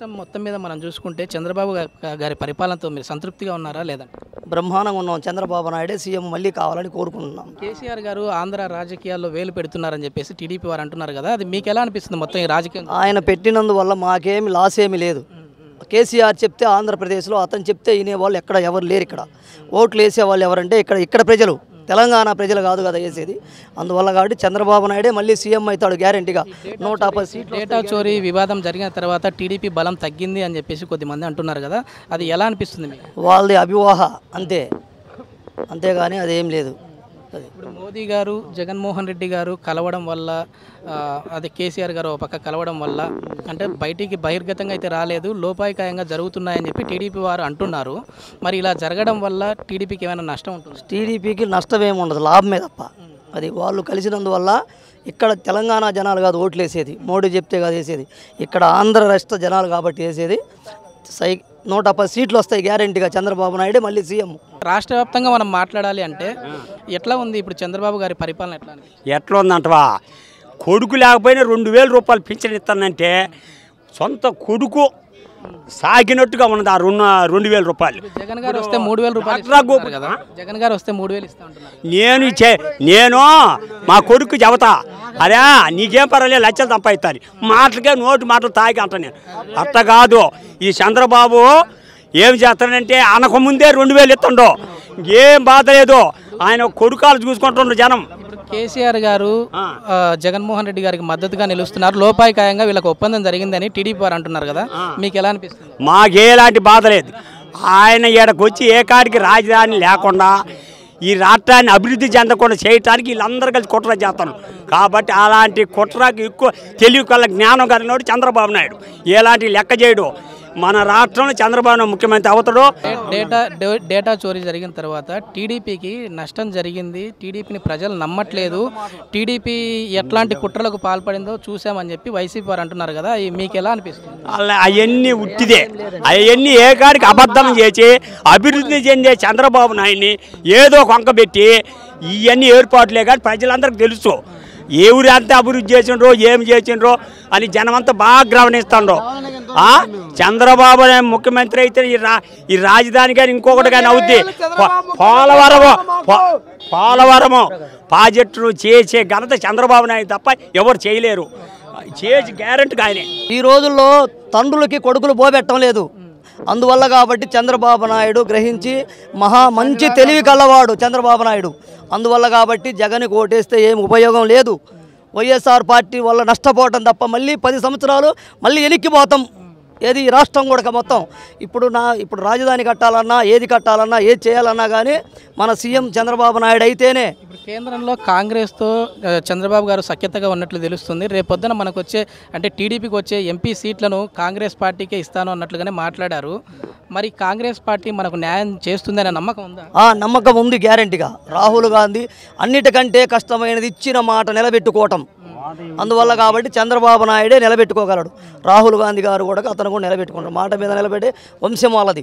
రాష్ట్రం మొత్తం మీద మనం చూసుకుంటే చంద్రబాబు గారి పరిపాలనతో మీరు సంతృప్తిగా ఉన్నారా లేదంటే? బ్రహ్మాండంగా ఉన్నాం. చంద్రబాబు నాయుడే సీఎం మళ్ళీ కావాలని కోరుకుంటున్నాం. కేసీఆర్ గారు ఆంధ్ర రాజకీయాల్లో వేలు పెడుతున్నారని చెప్పేసి టీడీపీ వారు అంటున్నారు కదా, అది మీకు ఎలా అనిపిస్తుంది మొత్తం ఈ రాజకీయం? ఆయన పెట్టినందువల్ల మాకేమి లాస్ ఏమీ లేదు. కేసీఆర్ చెప్తే ఆంధ్రప్రదేశ్లో, అతను చెప్తే వినేవాళ్ళు ఎక్కడ ఎవరు లేరు. ఇక్కడ ఓట్లు వేసేవాళ్ళు ఎవరంటే ఇక్కడ ప్రజలు, తెలంగాణ ప్రజలు కాదు కదా వేసేది. అందువల్ల కాబట్టి చంద్రబాబు నాయుడే మళ్ళీ సీఎం అవుతాడు గ్యారెంటీగా. 150 సీట్లు. డేటా చోరీ వివాదం జరిగిన తర్వాత టీడీపీ బలం తగ్గింది అని చెప్పేసి కొద్దిమంది అంటున్నారు కదా, అది ఎలా అనిపిస్తుంది మీకు? వాళ్ళది అభివాహ అంతేగాని అదేం లేదు. ఇప్పుడు మోదీ గారు జగన్మోహన్ రెడ్డి గారు కలవడం వల్ల, అదే కేసీఆర్ గారు ఒక పక్క కలవడం వల్ల, అంటే బయటికి బహిర్గతంగా అయితే రాలేదు, లోపాయికాయంగా జరుగుతున్నాయని చెప్పి టీడీపీ వారు అంటున్నారు. మరి ఇలా జరగడం వల్ల టీడీపీకి ఏమైనా నష్టం ఉంటుంది? టీడీపీకి నష్టం ఏమి ఉండదు, లాభమే తప్ప. అది వాళ్ళు కలిసినందువల్ల ఇక్కడ తెలంగాణ జనాలు కాదు ఓట్లు వేసేది, మోడీ చెప్తే కాదు వేసేది, ఇక్కడ ఆంధ్ర రాష్ట్ర జనాలు కాబట్టి వేసేది. 150 సీట్లు వస్తాయి గ్యారెంటీగా. చంద్రబాబు నాయుడే మళ్ళీ సీఎం. రాష్ట్ర వ్యాప్తంగా మనం మాట్లాడాలి అంటే ఎట్లా ఉంది ఇప్పుడు చంద్రబాబు గారి పరిపాలన? ఎట్లా ఉందంటవా? కొడుకు లేకపోయినా 2000 రూపాయలు పింఛన్ ఇస్తానంటే సొంత కొడుకు సాగినట్టుగా ఉన్నది ఆ 2000 రూపాయలు. జగన్ గారు వస్తే 3000 రూపాయలు కదా, జగన్ గారు వస్తే 3000 ఇస్తా ఉంటున్నారు. నేను మా కొడుకు చెబుతా, అరే నీకేం పర్వాలేదు లక్షలు సంపాదిస్తాను, మాటలకే నోటి మాటలు తాగి అంట. నేను అట్ట కాదు. ఈ చంద్రబాబు ఏం చేస్తాడంటే అనకముందే 2000 ఇస్తుండో, ఏం బాధ లేదు. ఆయన కొడుకాలు చూసుకుంటుండ్రు జనం. కేసీఆర్ గారు జగన్మోహన్ రెడ్డి గారికి మద్దతుగా నిలుస్తున్నారు, లోపాయికాయంగా వీళ్ళకి ఒప్పందం జరిగిందని టీడీపీ వారు అంటున్నారు కదా, మీకు ఎలా అనిపిస్తుంది? మాకేలాంటి బాధ లేదు. ఆయన ఈడకు వచ్చి ఏ కాడికి రాజధాని లేకుండా ఈ రాష్ట్రాన్ని అభివృద్ధి చెందకుండా చేయటానికి వీళ్ళందరూ కలిసి కుట్ర చేస్తాను. కాబట్టి అలాంటి కుట్రకి ఎక్కువ తెలివి కల జ్ఞానం కలిగినోడు చంద్రబాబు నాయుడు. ఎలాంటి లెక్క చేయడు. మన రాష్ట్రంలో చంద్రబాబు నాయుడు ముఖ్యమంత్రి అవుతాడు. డేటా చోరీ జరిగిన తర్వాత టీడీపీకి నష్టం జరిగింది, టీడీపీని ప్రజలు నమ్మట్లేదు, టీడీపీ ఎట్లాంటి కుట్రలకు పాల్పడిందో చూసామని చెప్పి వైసీపీ వారు అంటున్నారు కదా, మీకు ఎలా అనిపిస్తుంది? అలా అవన్నీ ఉట్టిదే. అవన్నీ ఏ కాడికి అబద్ధం చేసి అభివృద్ధి చెందే చంద్రబాబు నాయుడిని ఏదో కొంకబెట్టి ఇవన్నీ ఏర్పాట్లే కానీ ప్రజలందరికీ తెలుసు ఏ ఊరి అంతా అభివృద్ధి చేసిండ్రో ఏం చేసిండ్రో అని జనమంతా బాగా గమనిస్తుండ్రో. చంద్రబాబు ముఖ్యమంత్రి అయితే ఈ రాజధాని కానీ ఇంకొకటి కానీ అవుద్ది. పోలవరము ప్రాజెక్టులు చేసే ఘనత చంద్రబాబు నాయుడు తప్ప ఎవరు చేయలేరు. చేసి గ్యారెంటీ ఆయనే. ఈ రోజుల్లో తండ్రులకి కొడుకులు బోబెట్టం లేదు. అందువల్ల కాబట్టి చంద్రబాబు నాయుడు గ్రహించి మంచి తెలివి కలవాడు చంద్రబాబు నాయుడు. అందువల్ల కాబట్టి జగన్కి ఓటేస్తే ఏం ఉపయోగం లేదు. వైఎస్ఆర్ పార్టీ వల్ల నష్టపోవటం తప్ప మళ్ళీ 10 సంవత్సరాలు మళ్ళీ వెనక్కిపోతాం. ఏది రాష్ట్రం కూడా మొత్తం ఇప్పుడు రాజధాని కట్టాలన్నా ఏది చేయాలన్నా కానీ మన సీఎం చంద్రబాబు నాయుడు అయితేనే. ఇప్పుడు కేంద్రంలో కాంగ్రెస్తో చంద్రబాబు గారు సఖ్యతగా ఉన్నట్లు తెలుస్తుంది. రేపొద్దున మనకు వచ్చే అంటే టీడీపీకి వచ్చే ఎంపీ సీట్లను కాంగ్రెస్ పార్టీకే ఇస్తాను అన్నట్లుగానే మాట్లాడారు. మరి కాంగ్రెస్ పార్టీ మనకు న్యాయం చేస్తుందనే నమ్మకం ఉందా? నమ్మకం ఉంది గ్యారెంటీగా. రాహుల్ గాంధీ అన్నిటికంటే కష్టమైనది ఇచ్చిన మాట నిలబెట్టుకోవటం. అందువల్ల కాబట్టి చంద్రబాబు నాయుడే నిలబెట్టుకోగలడు. రాహుల్ గాంధీ గారు కూడా అతను కూడా నిలబెట్టుకుంటారు. మాట మీద నిలబెట్టే వంశం వాళ్ళది.